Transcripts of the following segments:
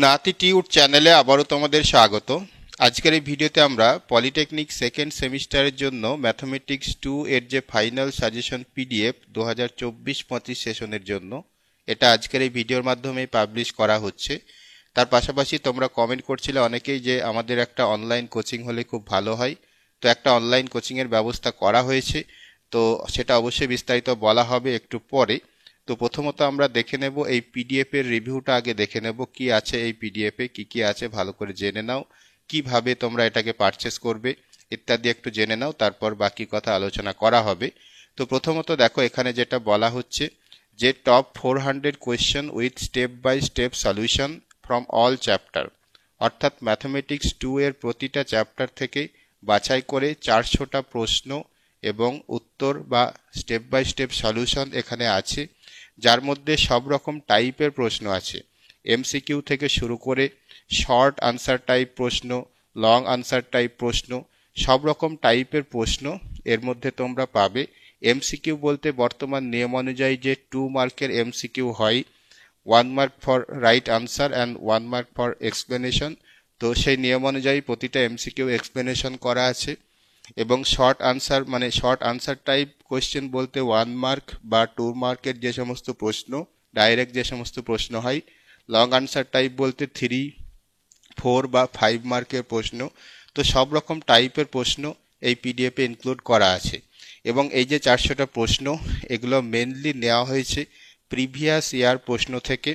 নাতি টিউট চ্যানেলে আবারও তোমাদের স্বাগত। আজকের এই ভিডিওতে আমরা পলিটেকনিক সেকেন্ড সেমিস্টারের জন্য ম্যাথমেটিক্স 2 এর যে ফাইনাল সাজেশন পিডিএফ 2024-25 সেশনের জন্য এটা আজকের এই ভিডিওর মাধ্যমে পাবলিশ করা হচ্ছে। তার পাশাপাশি তোমরা কমেন্ট করছিলে অনেকেই যে আমাদের একটা অনলাইন কোচিং হলে খুব ভালো হয়। তো একটা অনলাইন কোচিংয়ের ব্যবস্থা করা হয়েছে, তো সেটা অবশ্যই বিস্তারিত বলা হবে একটু পরে। তো প্রথমত আমরা দেখে নেব এই পিডিএফ এর রিভিউটা, আগে দেখে নেব কি আছে এই পিডিএফ এ, কি আছে ভালো করে জেনে নাও, কিভাবে তোমরা এটাকে পারচেজ করবে ইত্যাদি একটু জেনে নাও, তারপর বাকি কথা আলোচনা করা হবে। তো প্রথমত দেখো এখানে যেটা বলা হচ্ছে যে top 400 question with step by step solution from all chapter, অর্থাৎ ম্যাথমেটিক্স 2 এর প্রতিটা চ্যাপ্টার থেকে বাছাই করে 400টা প্রশ্ন এবং উত্তর বা স্টেপ বাই স্টেপ সলিউশন এখানে আছে, যার মধ্যে সব রকম টাইপের প্রশ্ন আছে। এমসিকিউ থেকে শুরু করে শর্ট আনসার টাইপ প্রশ্ন, লং আনসার টাইপ প্রশ্ন, সব রকম টাইপের প্রশ্ন এর মধ্যে তোমরা পাবে। এমসিকিউ বলতে বর্তমান নিয়ম অনুযায়ী যে 2 মার্কের এমসিকিউ হয়, 1 mark for right answer and 1 mark for explanation, তো সেই নিয়ম অনুযায়ী প্রতিটা এমসিকিউ এক্সপ্লেনেশন করা আছে। এবং শর্ট আনসার মানে শর্ট আনসার টাইপ কোয়েশ্চেন বলতে 1 মার্ক বা 2 মার্কের যে সমস্ত প্রশ্ন, ডাইরেক্ট যে সমস্ত প্রশ্ন হয়। লং আনসার টাইপ বলতে 3, 4 বা 5 মার্কের প্রশ্ন। তো সব রকম টাইপের প্রশ্ন এই পিডিএফে ইনক্লুড করা আছে। এবং এই যে 400টা প্রশ্ন, এগুলো মেনলি নেওয়া হয়েছে প্রিভিয়াস ইয়ার প্রশ্ন থেকে।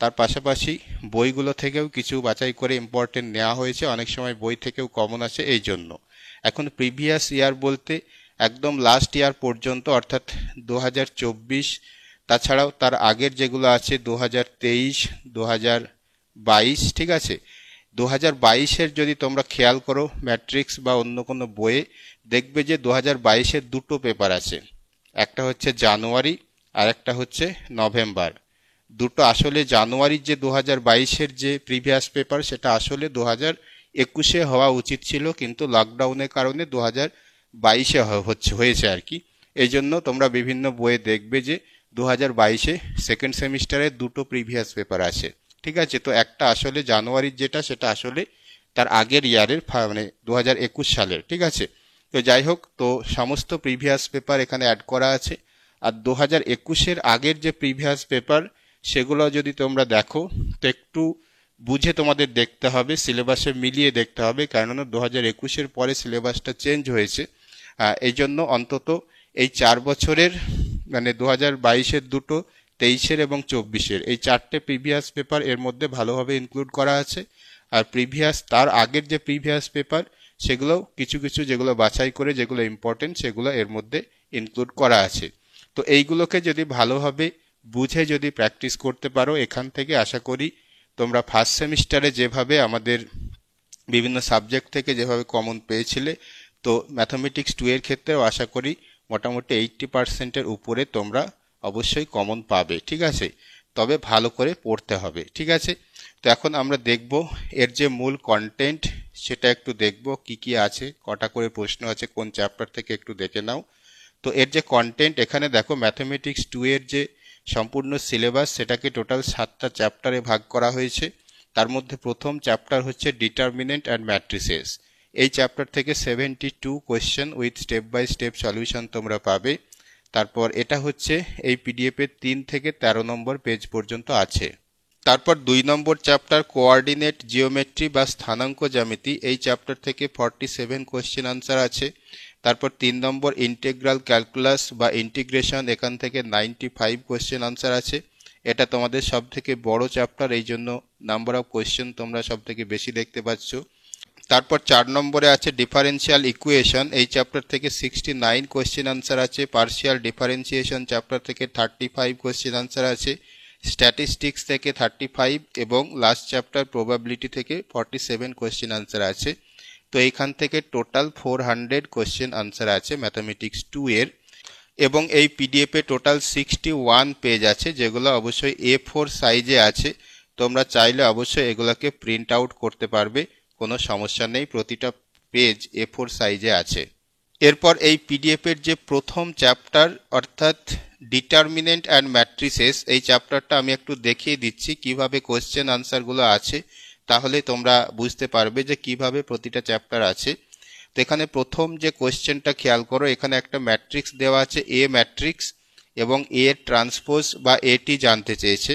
তার পাশাপাশি বইগুলো থেকেও কিছু বাছাই করে ইম্পর্টেন্ট নেওয়া হয়েছে, অনেক সময় বই থেকেও কমন আসে এই জন্য। এখন প্রিভিয়াস ইয়ার বলতে একদম লাস্ট ইয়ার পর্যন্ত, অর্থাৎ 2024, তাছাড়াও তার আগের যেগুলো আছে 2023, 2022, ঠিক আছে। 2022-এর যদি তোমরা খেয়াল করো ম্যাট্রিক্স বা অন্য কোনো বইয়ে, দেখবে যে 2022-এর দুটো পেপার আছে, একটা হচ্ছে জানুয়ারি আর একটা হচ্ছে নভেম্বর। দুটো আসলে জানুয়ারির যে 2022-এর যে প্রিভিয়াস পেপার সেটা আসলে 2021-এ হওয়া উচিত ছিল, কিন্তু লকডাউনের কারণে 2022-এ হয়েছে আর কি। এই জন্য তোমরা বিভিন্ন বইয়ে দেখবে যে 2022-এ সেকেন্ড সেমিস্টারে দুটো প্রিভিয়াস পেপার আছে, ঠিক আছে। তো একটা আসলে জানুয়ারির যেটা, সেটা আসলে তার আগের ইয়ারের মানে 2021 সালের, ঠিক আছে। তো যাই হোক, তো সমস্ত প্রিভিয়াস পেপার এখানে অ্যাড করা আছে। আর 2021-এর আগের যে প্রিভিয়াস পেপার সেগুলো যদি তোমরা দেখো তো একটু বুঝে তোমাদের দেখতে হবে, সিলেবাসে মিলিয়ে দেখতে হবে, কেননা 2021-এর পরে সিলেবাসটা চেঞ্জ হয়েছে। এই জন্য অন্তত এই 4 বছরের মানে 2022-এর দুটো, 23-এর এবং 24-এর এই 4টে প্রিভিয়াস পেপার এর মধ্যে ভালোভাবে ইনক্লুড করা আছে। আর প্রিভিয়াস তার আগের যে প্রিভিয়াস পেপার সেগুলো কিছু কিছু যেগুলো বাছাই করে যেগুলো ইম্পর্টেন্ট সেগুলো এর মধ্যে ইনক্লুড করা আছে। তো এইগুলোকে যদি ভালোভাবে বুঝে যদি প্র্যাকটিস করতে পারো, এখান থেকে আশা করি তোমরা ফার্স্ট সেমিস্টারে যেভাবে আমাদের বিভিন্ন সাবজেক্ট থেকে যেভাবে কমন পেয়েছিলে, তো ম্যাথমেটিক্স 2 এর ক্ষেত্রেও আশা করি মোটামুটি 80%-এর উপরে তোমরা অবশ্যই কমন পাবে, ঠিক আছে। তবে ভালো করে পড়তে হবে, ঠিক আছে। তো এখন আমরা দেখব এর যে মূল কন্টেন্ট সেটা একটু দেখব, কি আছে, কটা করে প্রশ্ন আছে, কোন চ্যাপ্টার থেকে একটু দেখে নাও। তো এর যে কন্টেন্ট এখানে দেখো, ম্যাথমেটিক্স 2 এর যে সম্পূর্ণ সিলেবাস সেটাকে টোটাল 7টা চ্যাপ্টারে ভাগ করা হয়েছে। তার মধ্যে প্রথম চ্যাপ্টার হচ্ছে ডিটারমিনেন্ট অ্যান্ড ম্যাট্রিসেস। এই চ্যাপ্টার থেকে 72 question with step by step solution তোমরা পাবে। তারপর এটা হচ্ছে এই পিডিএফ এর 3 থেকে 13 নম্বর পেজ পর্যন্ত আছে। তারপর 2 নম্বর চ্যাপ্টার কোঅর্ডিনেট জিওমেট্রি বা স্থানাঙ্ক জ্যামিতি, এই চ্যাপ্টার থেকে 47 কোয়েশ্চেন আনসার আছে। তারপর 3 নম্বর ইন্টিগ্রাল ক্যালকুলাস বা ইন্টিগ্রেশন, এখান থেকে 95 কোয়েশ্চেন আনসার আছে। এটা তোমাদের সব থেকে বড় চ্যাপ্টার, এই জন্য নাম্বার অফ কোয়েশ্চেন তোমরা সব থেকে বেশি দেখতে পাচ্ছ। তারপর 4 নম্বরে আছে ডিফারেন্সিয়াল ইকুয়েশন, এই চ্যাপ্টার থেকে 69 কোয়েশ্চেন আনসার আছে। পার্শিয়াল ডিফারেন্সিয়েশন চ্যাপ্টার থেকে 35 কোয়েশ্চেন আনসার আছে। স্ট্যাটিস্টিক্স থেকে 35 এবং লাস্ট চ্যাপ্টার প্রবাবিলিটি থেকে 47 কোয়েশ্চেন আনসার আছে। তো এইখান থেকে টোটাল 400 কোয়েশ্চেন আনসার আছে ম্যাথমেটিক্স 2 এর। এবং এই পিডিএফ এ টোটাল 61 পেজ আছে, যেগুলো অবশ্যই A4 সাইজে আছে। তোমরা চাইলে অবশ্যই এগুলোকে প্রিন্ট আউট করতে পারবে, কোনো সমস্যা নেই, প্রতিটা পেজ A4 সাইজে আছে। এরপর এই পিডিএফ এর যে প্রথম চ্যাপ্টার অর্থাৎ ডিটারমিনেন্ট অ্যান্ড ম্যাট্রিসেস, এই চ্যাপ্টারটা আমি একটু দেখিয়ে দিচ্ছি কিভাবে কোশ্চেন আনসারগুলো আছে, তাহলে তোমরা বুঝতে পারবে যে কিভাবে প্রতিটা চ্যাপ্টার আছে। তো এখানে প্রথম যে কোশ্চেনটা খেয়াল করো, এখানে একটা ম্যাট্রিক্স দেওয়া আছে এ ম্যাট্রিক্স, এবং এ এর ট্রান্সপোজ বা এটি জানতে চেয়েছে।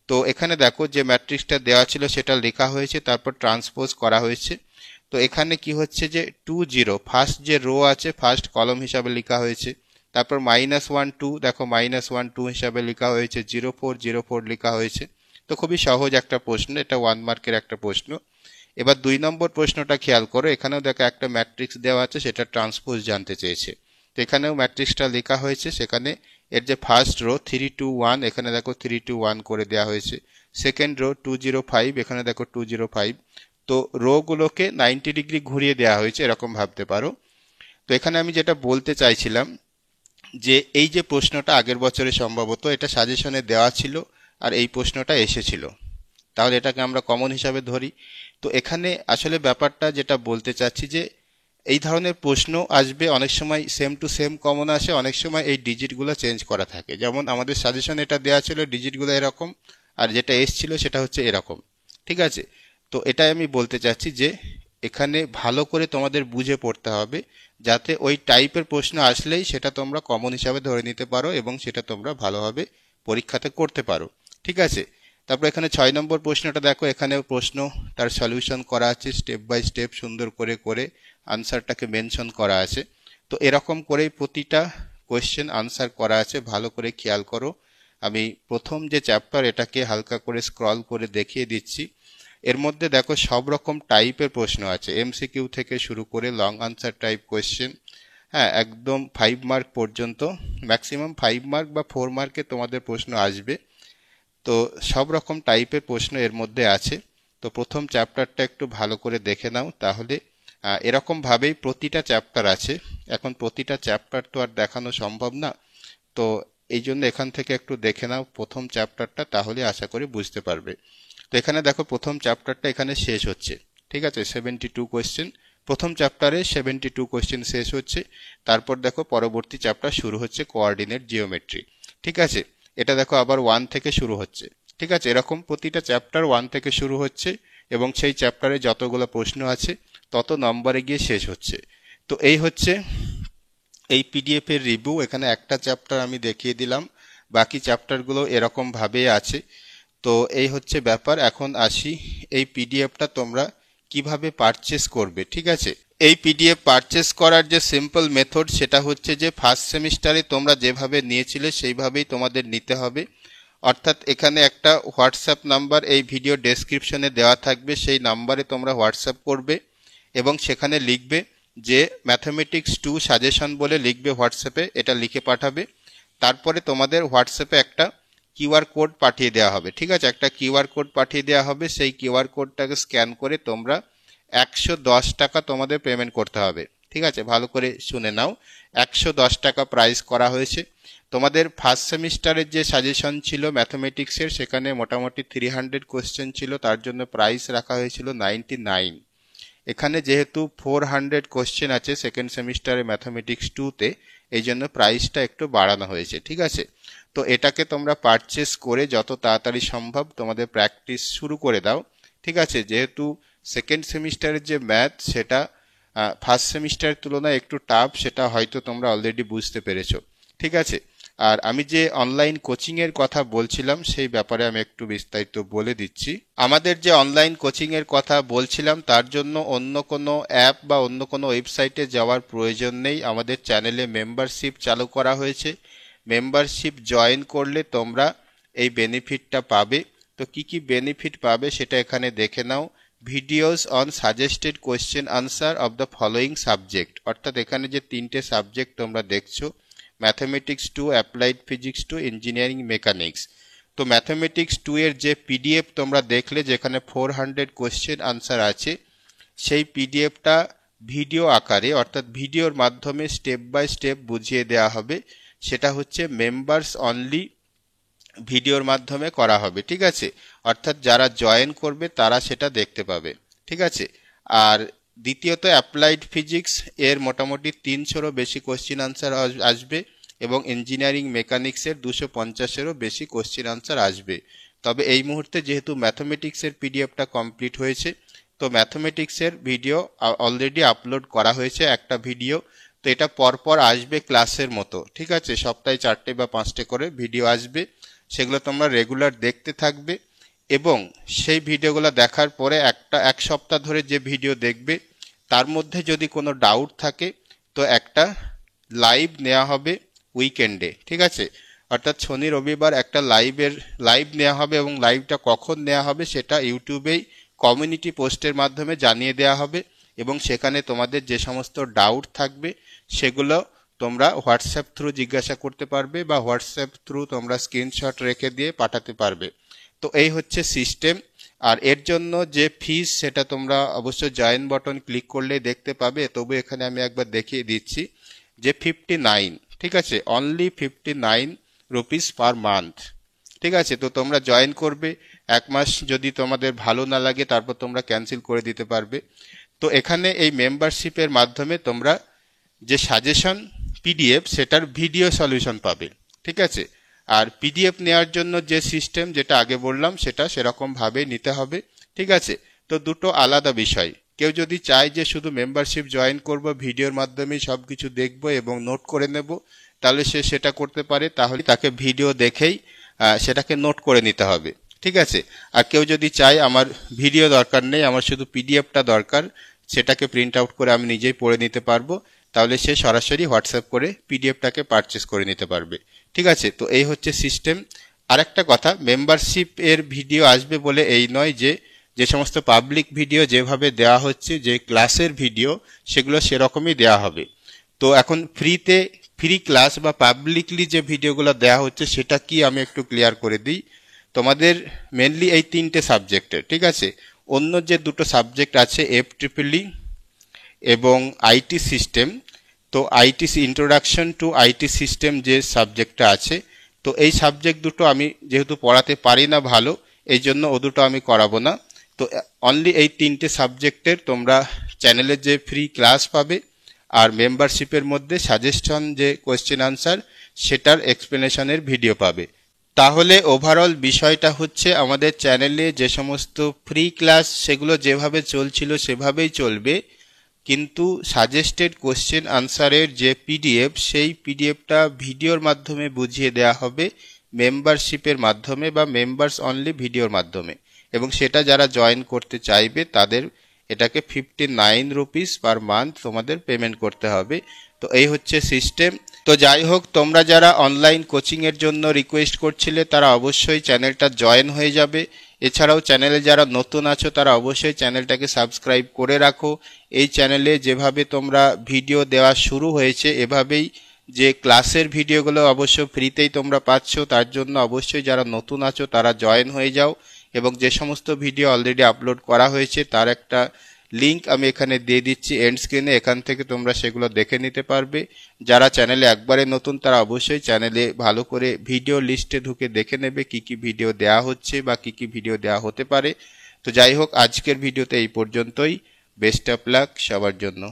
তো এখানে দেখো যে ম্যাট্রিক্সটা দেওয়া ছিল সেটা লেখা হয়েছে, তারপর ট্রান্সপোজ করা হয়েছে। তো এখানে কি হচ্ছে যে 2 0 ফার্স্ট যে রো আছে ফার্স্ট কলম হিসাবে লেখা হয়েছে, তারপর -1 2 দেখো -1 2 হিসাবে লেখা হয়েছে, 0 4 0 4 লেখা হয়েছে। তো খুবই সহজ একটা প্রশ্ন, এটা 1 মার্কের একটা প্রশ্ন। এবার 2 নম্বর প্রশ্নটা খেয়াল করো, এখানেও দেখো একটা ম্যাট্রিক্স দেওয়া আছে, সেটা ট্রান্সপোজ জানতে চেয়েছে। তো এখানেও ম্যাট্রিক্সটা লেখা হয়েছে, সেখানে এর যে ফার্স্ট রো 3 2 1, এখানে দেখো 3 2 1 করে দেওয়া হয়েছে। সেকেন্ড রো 2 0 5, এখানে দেখো 2 0 5। তো রো গুলোকে 90 ডিগ্রি ঘুরিয়ে দেওয়া হয়েছে, এরকম ভাবতে পারো। তো এখানে আমি যেটা বলতে চাইছিলাম যে এই যে প্রশ্নটা আগের বছরে সম্ভবত এটা সাজেশনে দেওয়া ছিল, আর এই প্রশ্নটা এসেছিল, তাহলে এটাকে আমরা কমন হিসাবে ধরি। তো এখানে আসলে ব্যাপারটা যেটা বলতে চাচ্ছি যে এই ধরনের প্রশ্ন আসবে, অনেক সময় সেম টু সেম কমন আসে, অনেক সময় এই ডিজিটগুলো চেঞ্জ করা থাকে। যেমন আমাদের সাজেশন এটা দেওয়া ছিল ডিজিটগুলো এরকম, আর যেটা এসছিল সেটা হচ্ছে এরকম, ঠিক আছে। তো এটাই আমি বলতে চাচ্ছি যে এখানে ভালো করে তোমাদের বুঝে পড়তে হবে, যাতে ওই টাইপের প্রশ্ন আসলেই সেটা তোমরা কমন হিসাবে ধরে নিতে পারো এবং সেটা তোমরা ভালোভাবে পরীক্ষাতে করতে পারো, ঠিক আছে। তারপর এখানে 6 নম্বর প্রশ্নটা দেখো, এখানে প্রশ্ন তার সলিউশন করা আছে স্টেপ বাই স্টেপ, সুন্দর করে করে আনসারটাকে মেনশন করা আছে। তো এরকম করেই প্রতিটা কোয়েশ্চেন আনসার করা আছে, ভালো করে খেয়াল করো। আমি প্রথম যে চ্যাপ্টার এটাকে হালকা করে স্ক্রল করে দেখিয়ে দিচ্ছি। এর মধ্যে দেখো সব রকম টাইপের প্রশ্ন আছে, এমসিকিউ থেকে শুরু করে লং আনসার টাইপ কোয়েশ্চেন, হ্যাঁ একদম 5 মার্ক পর্যন্ত, ম্যাক্সিমাম 5 মার্ক বা 4 মার্কে তোমাদের প্রশ্ন আসবে। তো সব রকম টাইপের প্রশ্ন এর মধ্যে আছে। তো প্রথম চ্যাপ্টারটা একটু ভালো করে দেখে নাও, তাহলে এরকম ভাবেই প্রতিটা চ্যাপ্টার আছে। এখন প্রতিটা চ্যাপ্টার তো আর দেখানো সম্ভব না, তো এই জন্য এখান থেকে একটু দেখে নাও প্রথম চ্যাপ্টারটা, তাহলে আশা করি বুঝতে পারবে। তো এখানে দেখো প্রথম চ্যাপ্টারটা এখানে শেষ হচ্ছে, ঠিক আছে। 72 কোয়েশ্চেন, প্রথম চ্যাপ্টারে 72 কোয়েশ্চেন শেষ হচ্ছে। তারপর দেখো পরবর্তী চ্যাপ্টার শুরু হচ্ছে কোঅর্ডিনেট জিওমেট্রি, ঠিক আছে। এটা দেখো আবার 1 থেকে শুরু হচ্ছে, ঠিক আছে। এরকম প্রতিটা চ্যাপ্টার 1 থেকে শুরু হচ্ছে, এবং সেই চ্যাপ্টারে যতগুলো প্রশ্ন আছে তত নম্বরে গিয়ে শেষ হচ্ছে। তো এই হচ্ছে এই পিডিএফ এর রিভিউ। এখানে একটা চ্যাপ্টার আমি দেখিয়ে দিলাম, বাকি চ্যাপ্টারগুলো এরকম ভাবেই আছে। তো এই হচ্ছে ব্যাপার। এখন আসি এই পিডিএফটা তোমরা কিভাবে পারচেস করবে, ঠিক আছে। এই পিডিএফ পারচেস করার যে সিম্পল মেথড সেটা হচ্ছে যে ফার্স্ট সেমিস্টারে তোমরা যেভাবে নিয়েছিলে সেইভাবেই তোমাদের নিতে হবে। অর্থাৎ এখানে একটা হোয়াটসঅ্যাপ নাম্বার এই ভিডিও ডেসক্রিপশনে দেওয়া থাকবে, সেই নাম্বারে তোমরা হোয়াটসঅ্যাপ করবে এবং সেখানে লিখবে যে ম্যাথমেটিক্স 2 সাজেশন বলে লিখবে হোয়াটসঅ্যাপে, এটা লিখে পাঠাবে। তারপরে তোমাদের হোয়াটসঅ্যাপে একটা কিউআর কোড পাঠিয়ে দেওয়া হবে, ঠিক আছে। একটা কিউআর কোড পাঠিয়ে দেওয়া হবে, সেই কিউআর কোডটাকে স্ক্যান করে তোমরা 110 টাকা তোমাদের পেমেন্ট করতে হবে, ঠিক আছে। ভালো করে শুনে নাও, 110 টাকা প্রাইস করা হয়েছে। তোমাদের ফার্স্ট সেমিস্টারের যে সাজেশন ছিল ম্যাথমেটিক্সের, সেখানে মোটামুটি 300 কোশ্চেন ছিল, তার জন্য প্রাইস রাখা হয়েছিল 99। এখানে যেহেতু 400 কোশ্চেন আছে সেকেন্ড সেমিস্টারে ম্যাথমেটিক্স 2-তে, এই জন্য প্রাইসটা একটু বাড়ানো হয়েছে, ঠিক আছে। তো এটাকে তোমরা পারচেস করে যত তাড়াতাড়ি সম্ভব তোমাদের প্র্যাকটিস শুরু করে দাও, ঠিক আছে। যেহেতু সেকেন্ড সেমিস্টারের যে ম্যাথ সেটা ফার্স্ট সেমিস্টারের তুলনায় একটু টাফ, সেটা হয়তো তোমরা অলরেডি বুঝতে পেরেছো, ঠিক আছে। আর আমি যে অনলাইন কোচিং এর কথা বলছিলাম সেই ব্যাপারে আমি একটু বিস্তারিত বলে দিচ্ছি। আমাদের যে অনলাইন কোচিং এর কথা বলছিলাম তার জন্য অন্য কোনো অ্যাপ বা অন্য কোনো ওয়েবসাইটে যাওয়ার প্রয়োজন নেই। আমাদের চ্যানেলে মেম্বারশিপ চালু করা হয়েছে, মেম্বারশিপ জয়েন করলে তোমরা এই বেনিফিটটা পাবে। তো কি কি বেনিফিট পাবে সেটা এখানে দেখে নাও। Videos on suggested question answer of the following subject, অর্থাৎ এখানে যে 3টে সাবজেক্ট তোমরা দেখছো, mathematics 2, applied physics 2, engineering mechanics. তো ম্যাথমেটিক্স 2 এর যে পিডিএফ তোমরা দেখলে যেখানে 400 কোয়েশ্চেন আনসার আছে, সেই পিডিএফটা ভিডিও আকারে অর্থাৎ ভিডিওর মাধ্যমে স্টেপ বাই স্টেপ বুঝিয়ে দেওয়া হবে। সেটা হচ্ছে মেম্বার্স অনলি ভিডিওর মাধ্যমে করা হবে, ঠিক আছে। অর্থাৎ যারা জয়েন করবে তারা সেটা দেখতে পাবে, ঠিক আছে। আর দ্বিতীয়ত অ্যাপ্লাইড ফিজিক্স এর মোটামুটি 300-এরও বেশি কোশ্চিন আনসার আসবে এবং ইঞ্জিনিয়ারিং মেকানিক্সের 250-এরও বেশি কোশ্চিন আনসার আসবে। তবে এই মুহূর্তে যেহেতু ম্যাথমেটিক্সের পিডিএফটা কমপ্লিট হয়েছে, তো ম্যাথমেটিক্সের ভিডিও অলরেডি আপলোড করা হয়েছে একটা ভিডিও। তো এটা পরপর আসবে ক্লাসের মতো, ঠিক আছে? সপ্তাহে 4টে বা 5টে করে ভিডিও আসবে, সেগুলো তোমরা রেগুলার দেখতে থাকবে এবং সেই ভিডিওগুলো দেখার পরে এক সপ্তাহ ধরে যে ভিডিও দেখবে তার মধ্যে যদি কোনো ডাউট থাকে তো একটা লাইভ নেওয়া হবে উইকেন্ডে, ঠিক আছে? অর্থাৎ শনি রবিবার একটা লাইভ নেওয়া হবে এবং লাইভটা কখন নেওয়া হবে সেটা ইউটিউবেই কমিউনিটি পোস্টের মাধ্যমে জানিয়ে দেওয়া হবে এবং সেখানে তোমাদের যে সমস্ত ডাউট থাকবে সেগুলো তোমরা হোয়াটসঅ্যাপ থ্রু জিজ্ঞাসা করতে পারবে বা হোয়াটসঅ্যাপ থ্রু তোমরা স্ক্রিনশট রেখে দিয়ে পাঠাতে পারবে। তো এই হচ্ছে সিস্টেম। আর এর জন্য যে ফিস সেটা তোমরা অবশ্য জয়েন বাটন ক্লিক করলেই দেখতে পাবে, তবু এখানে আমি একবার দেখিয়ে দিচ্ছি যে 59, ঠিক আছে? অনলি 59 রুপিস পার মান্থ, ঠিক আছে? তো তোমরা জয়েন করবে, 1 মাস যদি তোমাদের ভালো না লাগে তারপর তোমরা ক্যান্সেল করে দিতে পারবে। তো এখানে এই মেম্বারশিপের মাধ্যমে তোমরা যে সাজেশন পিডিএফ সেটার ভিডিও সলিউশন পাবে, ঠিক আছে? আর পিডিএফ নেওয়ার জন্য যে সিস্টেম যেটা আগে বললাম সেটা সেরকম ভাবে নিতে হবে, ঠিক আছে? তো দুটো আলাদা বিষয়। কেউ যদি চায় যে শুধু মেম্বারশিপ জয়েন করব, ভিডিওর মাধ্যমেই সবকিছু দেখব এবং নোট করে নেব, তাহলে সে সেটা করতে পারে। তাহলে তাকে ভিডিও দেখেই সেটাকে নোট করে নিতে হবে, ঠিক আছে? আর কেউ যদি চায় আমার ভিডিও দরকার নেই, আমার শুধু পিডিএফটা দরকার, সেটাকে প্রিন্ট আউট করে আমি নিজেই পড়ে নিতে পারবো, তাহলে সে সরাসরি হোয়াটসঅ্যাপ করে পিডিএফটাকে পারচেস করে নিতে পারবে, ঠিক আছে? তো এই হচ্ছে সিস্টেম। আরেকটা কথা, মেম্বারশিপ এর ভিডিও আসবে বলে এই নয় যে যে সমস্ত পাবলিক ভিডিও যেভাবে দেওয়া হচ্ছে, যে ক্লাসের ভিডিও সেগুলো সেরকমই দেওয়া হবে। তো এখন ফ্রি ক্লাস বা পাবলিকলি যে ভিডিওগুলো দেওয়া হচ্ছে সেটা কি আমি একটু ক্লিয়ার করে দিই। তোমাদের মেনলি এই 3টে সাবজেক্টের, ঠিক আছে? অন্য যে দুটো সাবজেক্ট আছে FEEE এবং আইটি সিস্টেম, তো ইন্ট্রোডাকশন টু আইটি সিস্টেম যে সাবজেক্টটা আছে, তো এই সাবজেক্ট দুটো আমি যেহেতু পড়াতে পারি না ভালো, এই জন্য ও দুটো আমি করাবো না। তো অনলি এই 3টে সাবজেক্টের তোমরা চ্যানেলের যে ফ্রি ক্লাস পাবে আর মেম্বারশিপের মধ্যে সাজেশন যে কোয়েশ্চেন আনসার সেটার এক্সপ্লেনেশনের ভিডিও পাবে। তাহলে ওভারঅল বিষয়টা হচ্ছে আমাদের চ্যানেলে যে সমস্ত ফ্রি ক্লাস সেগুলো যেভাবে চলছিল সেভাবেই চলবে, কিন্তু সাজেস্টেড কোশ্চেন আনসারের যে পিডিএফ সেই পিডিএফটা ভিডিওর মাধ্যমে বুঝিয়ে দেওয়া হবে মেম্বারশিপের মাধ্যমে বা মেম্বার্স অনলি ভিডিওর মাধ্যমে, এবং সেটা যারা জয়েন করতে চাইবে তাদের এটাকে 59 রুপিস পার মান্থ তোমাদের পেমেন্ট করতে হবে। তো এই হচ্ছে সিস্টেম। তো যাই হোক, তোমরা যারা অনলাইন কোচিং এর জন্য রিকোয়েস্ট করছিলে তারা অবশ্যই চ্যানেলটা জয়েন হয়ে যাবে। এছাড়াও চ্যানেলে যারা নতুন আছো তারা অবশ্যই চ্যানেলটাকে সাবস্ক্রাইব করে রাখো। এই চ্যানেলে যেভাবে তোমরা ভিডিও দেওয়া শুরু হয়েছে এভাবেই যে ক্লাসের ভিডিওগুলো অবশ্য ফ্রিতেই তোমরা পাচ্ছ, তার জন্য অবশ্যই যারা নতুন আছো তারা জয়েন হয়ে যাও এবং যে সমস্ত ভিডিও অলরেডি আপলোড করা হয়েছে তার একটা লিংক আমি এখানে দিয়ে দিচ্ছি এন্ড স্ক্রিনে, এখান থেকে তোমরা সেগুলো দেখে নিতে পারবে। যারা চ্যানেলে একবারে নতুন তারা অবশ্যই চ্যানেলে ভালো করে ভিডিও লিস্টে ঢুকে দেখে নেবে কি কি ভিডিও দেওয়া হচ্ছে বা কি কি ভিডিও দেওয়া হতে পারে। তো যাই হোক, আজকের ভিডিওতে এই পর্যন্তই। বেস্ট অফ লাক সবার জন্য।